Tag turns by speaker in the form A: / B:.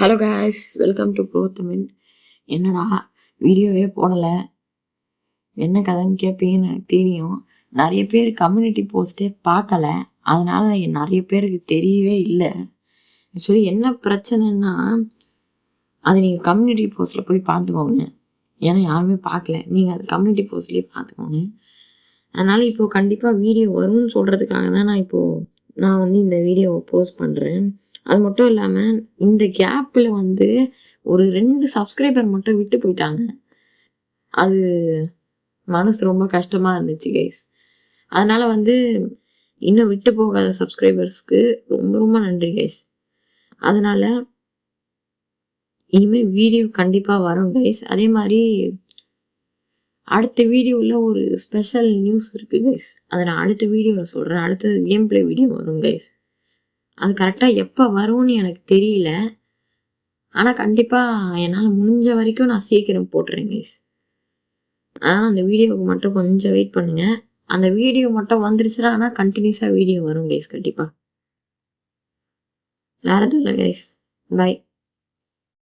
A: Hello guys, welcome to bro Tamil. என்னடா வீடியோவே போடலை, என்ன கதைன்னு கேட்பீங்கன்னு எனக்கு தெரியும். நிறைய பேர் கம்யூனிட்டி போஸ்ட்டே பார்க்கல, அதனால நிறைய பேருக்கு தெரியவே இல்லை. ஆக்சுவலி என்ன பிரச்சனைன்னா, அதை நீங்கள் கம்யூனிட்டி போஸ்ட்டில் போய் பார்த்துக்கோங்க. ஏன்னா யாருமே பார்க்கல, நீங்கள் அது கம்யூனிட்டி போஸ்ட்லேயே பார்த்துக்கோங்க. அதனால் இப்போது கண்டிப்பாக வீடியோ வரும்னு சொல்கிறதுக்காக தான் நான் வந்து இந்த வீடியோவை போஸ்ட் பண்ணுறேன். அது மட்டும் இல்லாமல் இந்த கேப்பில் வந்து ஒரு 2 சப்ஸ்கிரைபர் மட்டும் விட்டு போயிட்டாங்க. அது மனசு ரொம்ப கஷ்டமாக இருந்துச்சு கைஸ். அதனால் வந்து இன்னும் விட்டு போகாத சப்ஸ்கிரைபர்ஸ்க்கு ரொம்ப ரொம்ப நன்றி கைஸ். அதனால் இனிமேல் வீடியோ கண்டிப்பாக வரும் கைஸ். அதே மாதிரி அடுத்த வீடியோவில் ஒரு ஸ்பெஷல் நியூஸ் இருக்குது கைஸ். அதை நான் அடுத்த வீடியோவில் சொல்கிறேன். அடுத்த கேம் பிளே வீடியோ வரும் கைஸ். அது கரெக்டாக எப்போ வரும்னு எனக்கு தெரியல, ஆனால் கண்டிப்பாக என்னால் முடிஞ்ச வரைக்கும் நான் சீக்கிரம் போட்டுறேன் கைஸ். ஆனால் அந்த வீடியோவுக்கு மட்டும் கொஞ்சம் வெயிட் பண்ணுங்கள். அந்த வீடியோ மட்டும் வந்துருச்சுன்னா ஆனால் கண்டினியூஸாக வீடியோ வரும் கைஸ் கண்டிப்பாக. வேறு எதுவும் இல்லை கைஸ். பை.